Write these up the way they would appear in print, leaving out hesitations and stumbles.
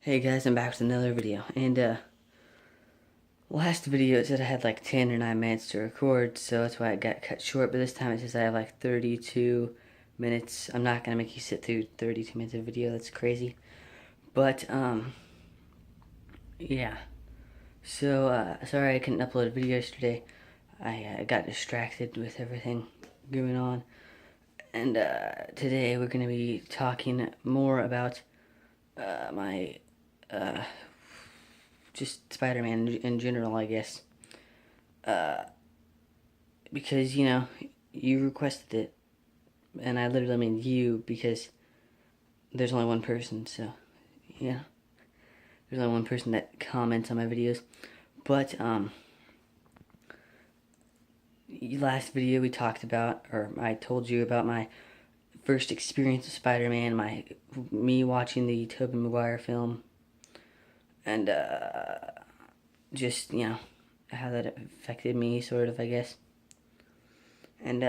Hey guys, I'm back with another video, and last video it said I had like 10 or 9 minutes to record, so that's why it got cut short, but this time it says I have like 32 minutes. I'm not gonna make you sit through 32 minutes of video, that's crazy, but, yeah, so, sorry I couldn't upload a video yesterday. I got distracted with everything going on, and, today we're gonna be talking more about, my, just Spider-Man in general, I guess. Because, you requested it. And I literally mean you, because there's only one person, so, yeah. There's only one person that comments on my videos. But, last video we talked about, or I told you about my first experience with Spider-Man, me watching the Tobey Maguire film, and, just, how that affected me, sort of, I guess. And,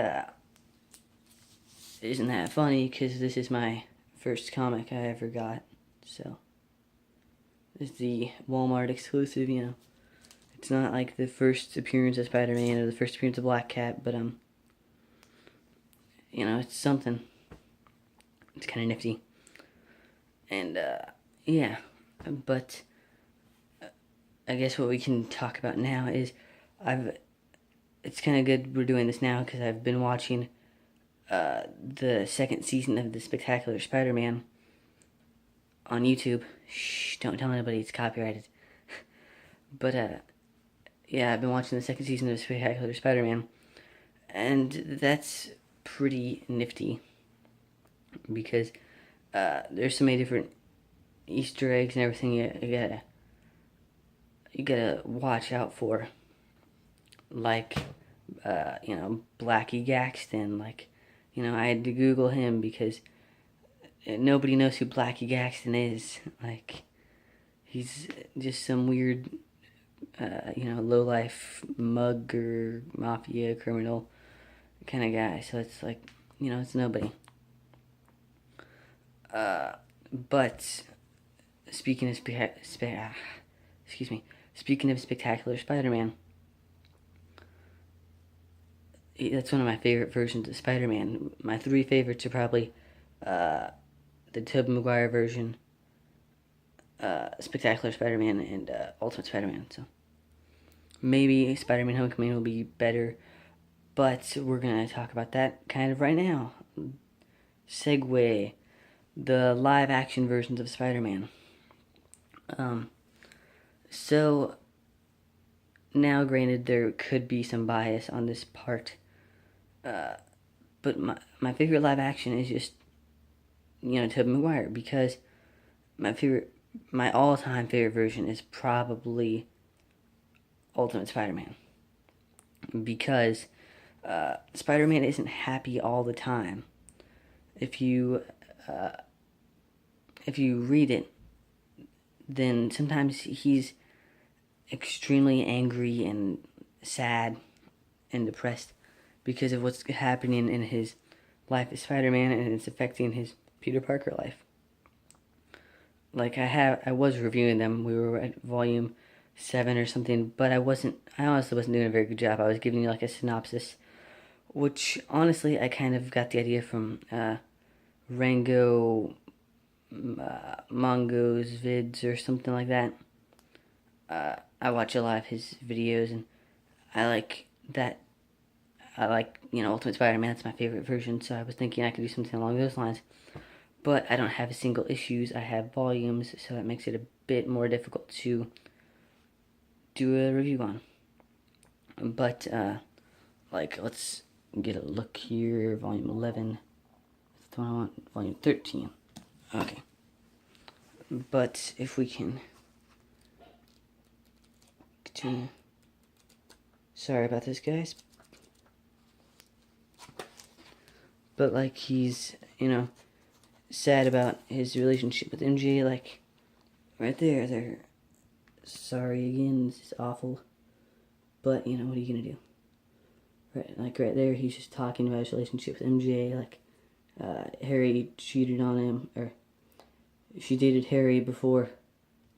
isn't that funny, because this is my first comic I ever got, so. It's the Walmart exclusive, It's not like the first appearance of Spider-Man or the first appearance of Black Cat, but, it's something. It's kind of nifty. And, yeah. But, I guess what we can talk about now is, it's kind of good we're doing this now, because I've been watching, the second season of The Spectacular Spider-Man on YouTube. Shh, don't tell anybody it's copyrighted. But, yeah, I've been watching the second season of Spectacular Spider-Man, and that's pretty nifty, because, there's so many different Easter eggs and everything you gotta watch out for, like, Blackie Gaxton, like, I had to Google him, because nobody knows who Blackie Gaxton is, like, he's just some weird, low-life mugger, mafia, criminal kind of guy, so it's like, it's nobody. But, speaking of speaking of Spectacular Spider-Man, that's one of my favorite versions of Spider-Man. My three favorites are probably, the Tobey Maguire version, Spectacular Spider-Man, and, Ultimate Spider-Man, so. Maybe Spider-Man Homecoming will be better, but we're gonna talk about that kind of right now. Segue. The live-action versions of Spider-Man. So, now granted there could be some bias on this part, but my favorite live-action is just, Tobey Maguire, because my all-time favorite version is probably Ultimate Spider-Man, because Spider-Man isn't happy all the time. If you read it, then sometimes he's extremely angry and sad and depressed because of what's happening in his life as Spider-Man, and it's affecting his Peter Parker life. Like, I was reviewing them. We were at volume 7 or something, but I honestly wasn't doing a very good job. I was giving you like a synopsis, which honestly I kind of got the idea from Rango Mongo's vids or something like that. I watch a lot of his videos, and I like that. I like, Ultimate Spider-Man. That's my favorite version, so I was thinking I could do something along those lines. But I don't have single issues. I have volumes, so that makes it a bit more difficult to do a review on. But, let's get a look here. Volume 11. That's the one I want. Volume 13. Okay. But if we can continue. Sorry about this, guys. But, like, he's, sad about his relationship with MJ, like, right there, they're sorry again, this is awful, but, what are you gonna do? Right there, he's just talking about his relationship with MJ, like, Harry cheated on him, or she dated Harry before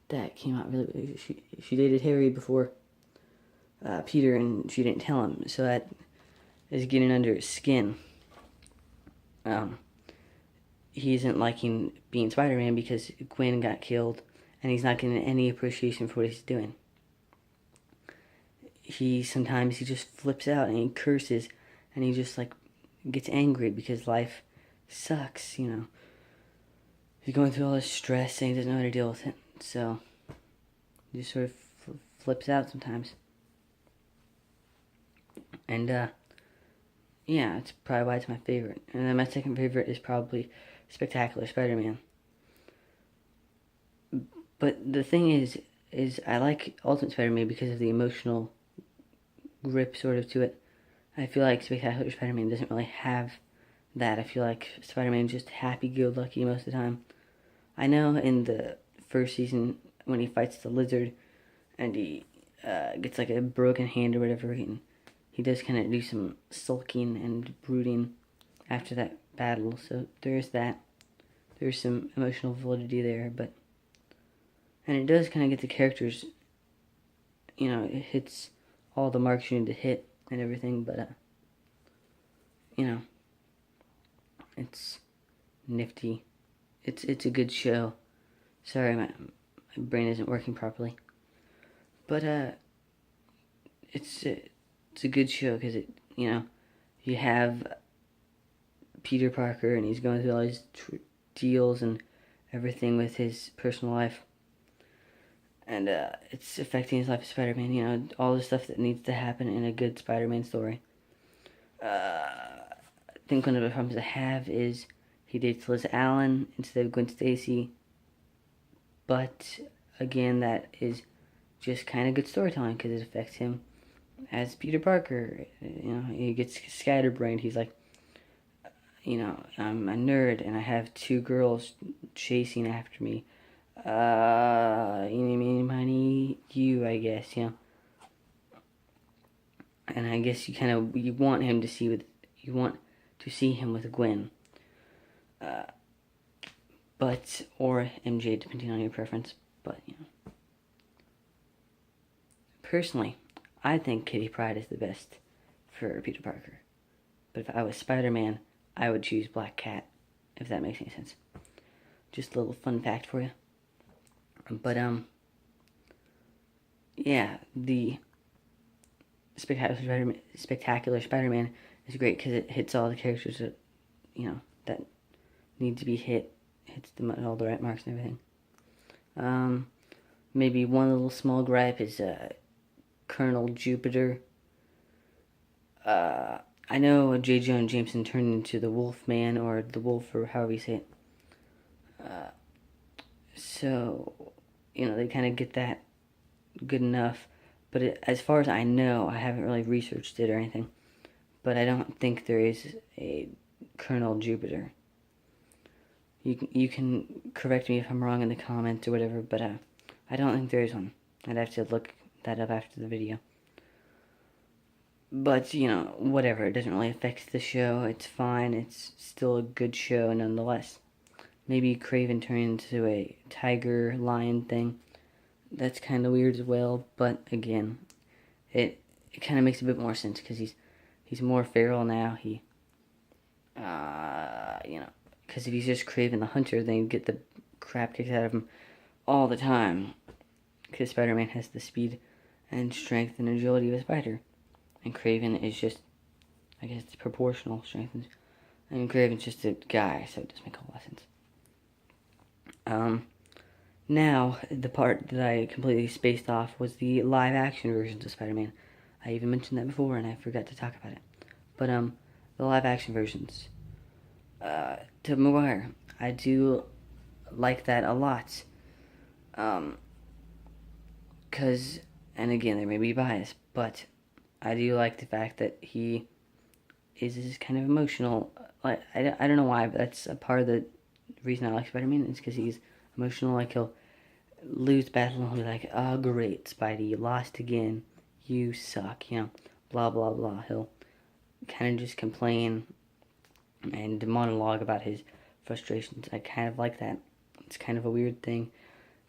that came out really. She dated Harry before Peter, and she didn't tell him, so that is getting under his skin. He isn't liking being Spider-Man because Gwen got killed, and he's not getting any appreciation for what he's doing. Sometimes he just flips out and he curses, and he just like gets angry because life sucks, He's going through all this stress and he doesn't know how to deal with it, so he just sort of flips out sometimes. And yeah, it's probably why it's my favorite. And then my second favorite is probably Spectacular Spider-Man. But the thing is I like Ultimate Spider-Man because of the emotional grip sort of to it. I feel like Spectacular Spider-Man doesn't really have that. I feel like Spider-Man's just happy-go-lucky most of the time. I know in the first season when he fights the lizard and he gets like a broken hand or whatever, and he does kind of do some sulking and brooding after that battle, so there's that. There's some emotional validity there, and it does kind of get the characters, it hits all the marks you need to hit and everything, but, it's nifty. It's a good show. Sorry, my brain isn't working properly. But, it's a good show because you have Peter Parker and he's going through all these deals and everything with his personal life. And it's affecting his life as Spider-Man, all the stuff that needs to happen in a good Spider-Man story. I think one of the problems I have is he dates Liz Allen instead of Gwen Stacy. But, again, that is just kind of good storytelling because it affects him as Peter Parker. He gets scatterbrained. He's like, I'm a nerd and I have 2 girls chasing after me. Eeny, meeny, miny, you, I guess, And I guess you want him to see him with Gwen. Or MJ, depending on your preference. But, personally, I think Kitty Pryde is the best for Peter Parker. But if I was Spider-Man, I would choose Black Cat, if that makes any sense. Just a little fun fact for you. But, yeah, the Spectacular Spider-Man is great because it hits all the characters that, that need to be hit. Hits all the right marks and everything. Maybe one little small gripe is Colonel Jupiter. I know J. Jonah Jameson turned into the Wolfman, or the Wolf, or however you say it. So, they kind of get that good enough. But as far as I know, I haven't really researched it or anything. But I don't think there is a Colonel Jupiter. You can correct me if I'm wrong in the comments or whatever, but I don't think there is one. I'd have to look that up after the video. But, whatever. It doesn't really affect the show. It's fine. It's still a good show nonetheless. Maybe Kraven turned into a tiger lion thing. That's kind of weird as well. But, again, it kind of makes a bit more sense because he's more feral now. Because if he's just Kraven the Hunter, then he'd get the crap kicked out of him all the time. Because Spider-Man has the speed and strength and agility of a spider. And Kraven is just, I guess it's proportional strength. And Kraven's just a guy, so it does make a lot of sense. Now, the part that I completely spaced off was the live-action versions of Spider-Man. I even mentioned that before, and I forgot to talk about it. But, the live-action versions. Tobey Maguire. I do like that a lot. Because, and again, there may be bias, but I do like the fact that he is kind of emotional. Like, I don't know why, but that's a part of the reason I like Spider-Man is because he's emotional. Like, he'll lose battle and he'll be like, oh, great, Spidey, you lost again. You suck, blah, blah, blah. He'll kind of just complain and monologue about his frustrations. I kind of like that. It's kind of a weird thing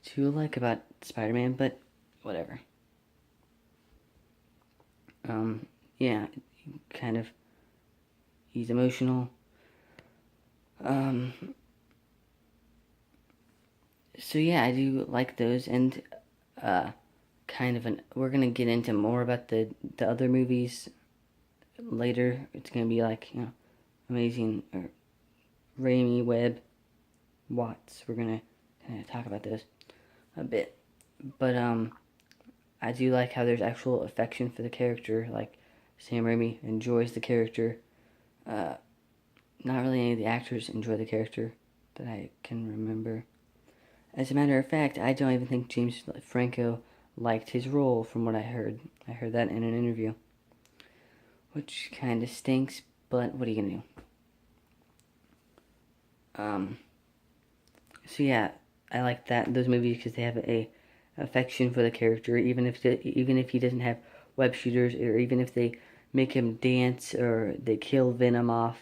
to like about Spider-Man, but whatever. Yeah, kind of, he's emotional. Um, so yeah, I do like those, and we're gonna get into more about the other movies later. It's gonna be like, Amazing, or Raimi, Webb, Watts. We're gonna kind of talk about those a bit, but I do like how there's actual affection for the character. Like, Sam Raimi enjoys the character. Uh, Not really any of the actors enjoy the character that I can remember. As a matter of fact, I don't even think James Franco liked his role, from what I heard. I heard that in an interview, which kind of stinks, but what are you gonna do? So yeah, I like those movies because they have a affection for the character, even if he doesn't have web shooters, or even if they make him dance or they kill Venom off,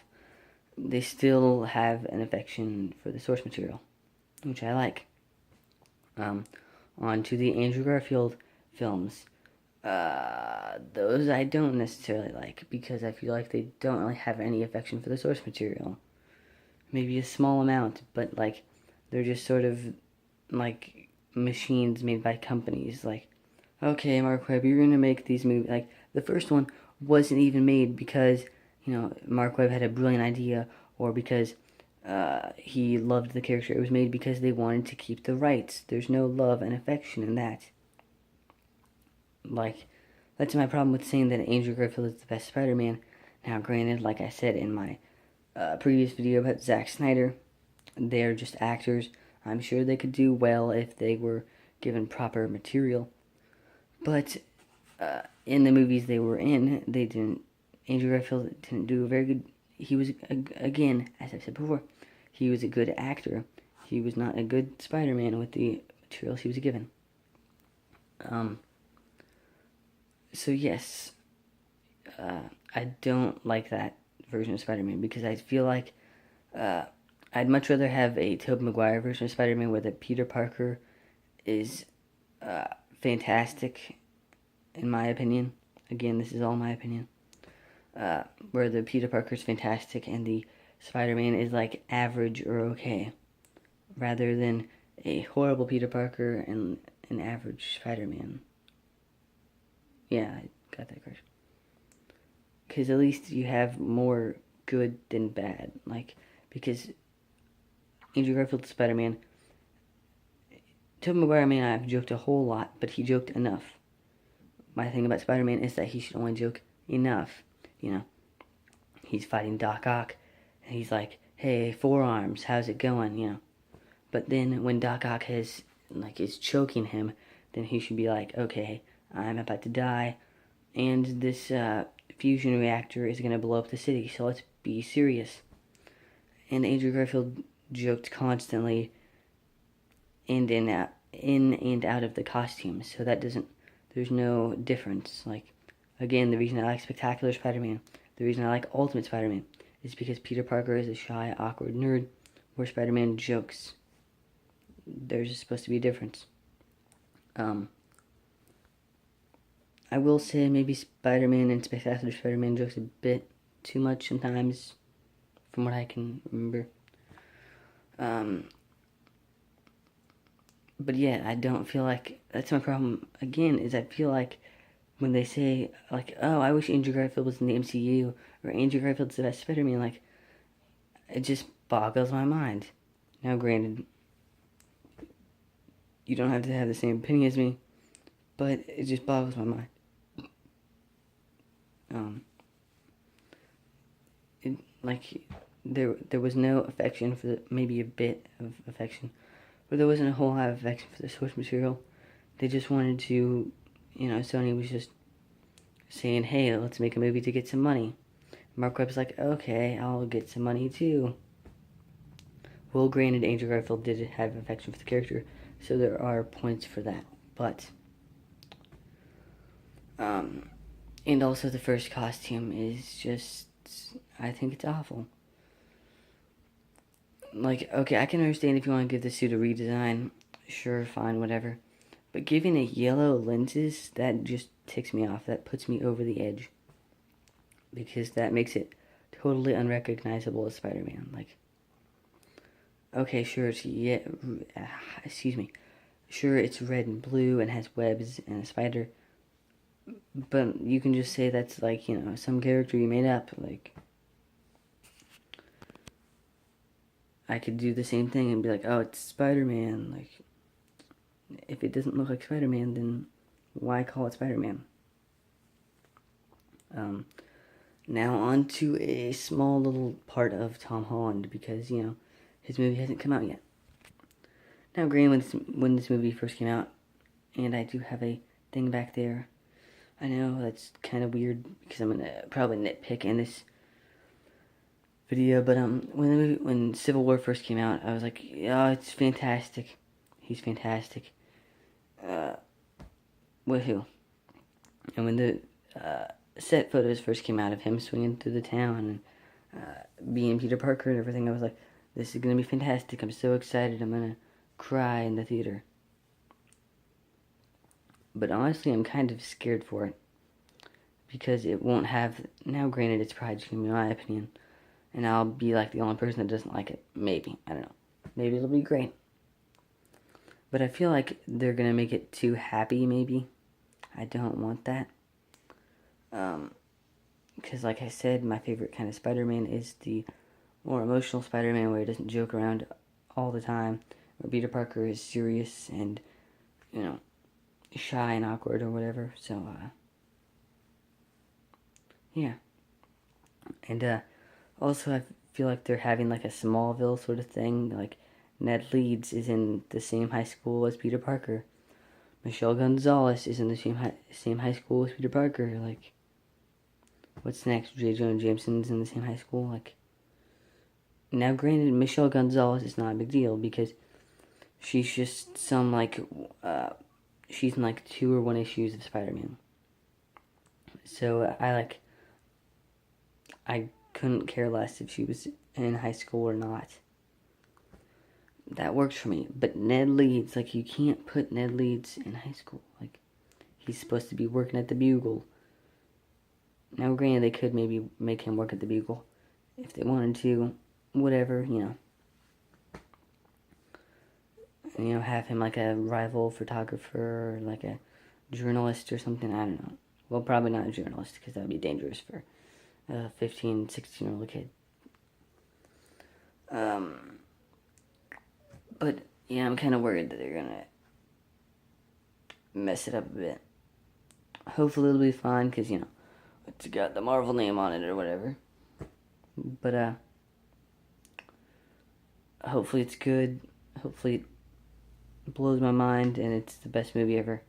they still have an affection for the source material, which I like. On to the Andrew Garfield films. Those I don't necessarily like because I feel like they don't really have any affection for the source material. Maybe a small amount, but like they're just sort of like machines made by companies. Like, okay, Mark Webb, you're gonna make these movies. Like, the first one wasn't even made because Mark Webb had a brilliant idea, or because he loved the character. It was made because they wanted to keep the rights. There's no love and affection in that. Like, that's my problem with saying that Andrew Garfield is the best Spider-Man. Now, granted, like I said in my previous video about Zack Snyder, they're just actors. I'm sure they could do well if they were given proper material. But in the movies they were in, they didn't. Andrew Garfield didn't do a very good. He was, again, as I've said before, he was a good actor. He was not a good Spider-Man with the materials he was given. So yes, I don't like that version of Spider-Man because I feel like I'd much rather have a Tobey Maguire version of Spider-Man where the Peter Parker is fantastic, in my opinion. Again, this is all my opinion. Where the Peter Parker is fantastic and the Spider-Man is like average or okay, rather than a horrible Peter Parker and an average Spider-Man. Yeah, I got that correct. Because at least you have more good than bad. Like, because Andrew Garfield's Spider-Man, Tobey Maguire may not have joked a whole lot, but he joked enough. My thing about Spider-Man is that he should only joke enough. He's fighting Doc Ock, and he's like, "Hey, forearms, how's it going?" But then when Doc Ock is choking him, then he should be like, "Okay, I'm about to die, and this fusion reactor is gonna blow up the city, so let's be serious." And Andrew Garfield joked constantly in and out of the costume, so there's no difference. Like, again, the reason I like Spectacular Spider-Man, the reason I like Ultimate Spider-Man, is because Peter Parker is a shy, awkward nerd, where Spider-Man jokes. There's supposed to be a difference. I will say maybe Spider-Man and Spectacular Spider-Man jokes a bit too much sometimes, from what I can remember. But yeah, I don't feel like, that's my problem, again, is I feel like when they say, like, "Oh, I wish Andrew Garfield was in the MCU," or "Andrew Garfield's the best Spider-Man," like, it just boggles my mind. Now, granted, you don't have to have the same opinion as me, but it just boggles my mind. There was no affection for maybe a bit of affection, but there wasn't a whole lot of affection for the source material. They just wanted to, Sony was just saying, "Hey, let's make a movie to get some money." Mark Webb's like, "Okay, I'll get some money too." Well, granted, Andrew Garfield did have affection for the character, so there are points for that. But, and also the first costume is just, I think it's awful. Like, okay, I can understand if you want to give the suit a redesign. sure, fine, whatever. But giving it yellow lenses, that just ticks me off. That puts me over the edge. Because that makes it totally unrecognizable as Spider-Man. Like, okay, sure, excuse me. Sure, it's red and blue and has webs and a spider. But you can just say that's like, some character you made up. Like, I could do the same thing and be like, oh, it's Spider-Man. Like, if it doesn't look like Spider-Man, then why call it Spider-Man? Now on to a small little part of Tom Holland, because, his movie hasn't come out yet. Now, granted, when this movie first came out, and I do have a thing back there, I know that's kind of weird, because I'm going to probably nitpick in this video, but when Civil War first came out, I was like, oh, it's fantastic. He's fantastic. Woohoo. And when the set photos first came out of him swinging through the town and being Peter Parker and everything, I was like, this is going to be fantastic. I'm so excited. I'm going to cry in the theater. But honestly, I'm kind of scared for it. Because it won't have... Now, granted, it's probably just going to be my opinion. And I'll be like the only person that doesn't like it. Maybe. I don't know. Maybe it'll be great. But I feel like they're going to make it too happy, maybe. I don't want that. Because like I said, my favorite kind of Spider-Man is the more emotional Spider-Man, where he doesn't joke around all the time. Where Peter Parker is serious and, shy and awkward or whatever. So, yeah. And, also I feel like they're having like a Smallville sort of thing. Like, Ned Leeds is in the same high school as Peter Parker. Michelle Gonzalez is in the same high school as Peter Parker. Like, what's next? J. Jonah Jameson's in the same high school. Like, now granted, Michelle Gonzalez is not a big deal because she's just some she's in like 2 or 1 issues of Spider-Man. So I couldn't care less if she was in high school or not. That works for me. But Ned Leeds, like, you can't put Ned Leeds in high school. Like, he's supposed to be working at the Bugle. Now, granted, they could maybe make him work at the Bugle if they wanted to. Whatever, have him like a rival photographer or like a journalist or something. I don't know. Well, probably not a journalist, because that would be dangerous for a 15, 16-year-old kid. But, yeah, I'm kind of worried that they're going to mess it up a bit. Hopefully it'll be fine, because, it's got the Marvel name on it or whatever. But, hopefully it's good. Hopefully it blows my mind, and it's the best movie ever.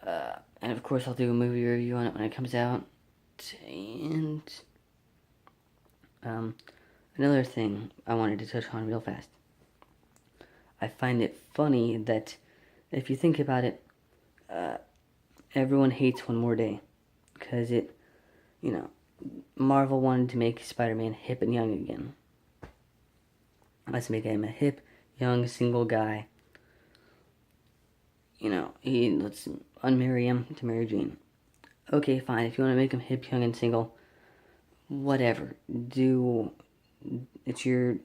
And, of course, I'll do a movie review on it when it comes out. And, another thing I wanted to touch on real fast. I find it funny that, if you think about it, everyone hates One More Day. Because Marvel wanted to make Spider-Man hip and young again. Let's make him a hip, young, single guy. Let's unmarry him to Mary Jane. Okay, fine, if you want to make him hip, young, and single, whatever. It's your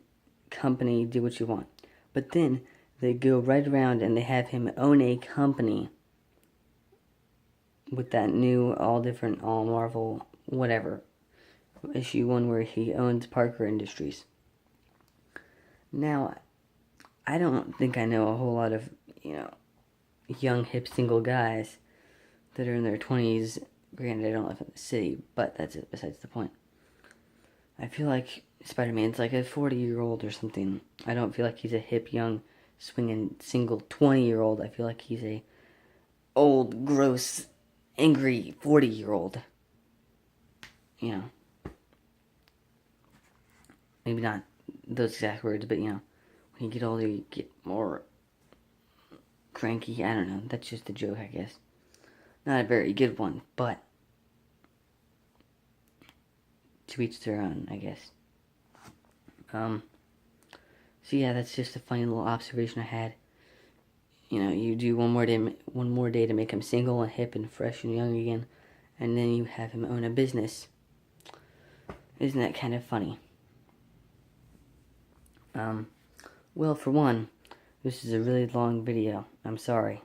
company, do what you want. But then, they go right around and they have him own a company with that new, all different, all Marvel, whatever, issue 1 where he owns Parker Industries. Now, I don't think I know a whole lot of, young, hip, single guys that are in their 20s. Granted, I don't live in the city, but that's it, besides the point. I feel like Spider-Man's like a 40-year-old or something. I don't feel like he's a hip, young, swinging, single 20-year-old. I feel like he's a old, gross, angry 40-year-old. Maybe not those exact words, but, when you get older, you get more cranky. I don't know. That's just a joke, I guess. Not a very good one, but to each their own, I guess. So yeah, that's just a funny little observation I had. You know, you do one more day to make him single and hip and fresh and young again, and then you have him own a business. Isn't that kind of funny? Well, for one, this is a really long video. I'm sorry.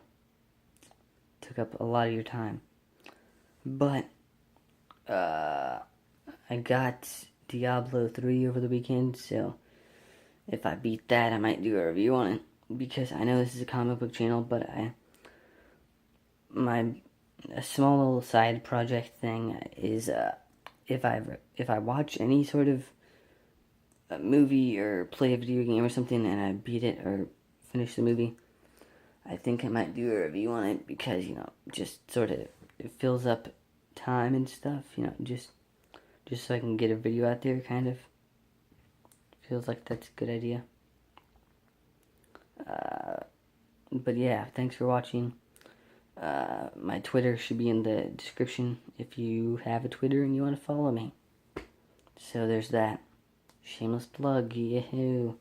Took up a lot of your time. But, I got Diablo 3 over the weekend, so if I beat that, I might do a review on it. Because I know this is a comic book channel, but a small little side project thing is, if I watch any sort of a movie or play a video game or something and I beat it or finish the movie, I think I might do a review on it because, you know, just sort of it fills up time and stuff, you know, just so I can get a video out there, kind of. Feels like that's a good idea. But yeah, thanks for watching. My Twitter should be in the description if you have a Twitter and you want to follow me. So there's that. Shameless plug, yahoo.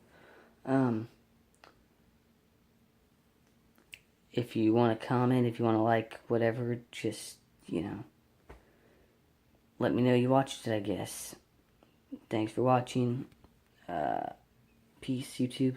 If you want to comment, if you want to like, whatever, just, you know, let me know you watched it, I guess. Thanks for watching. Peace, YouTube.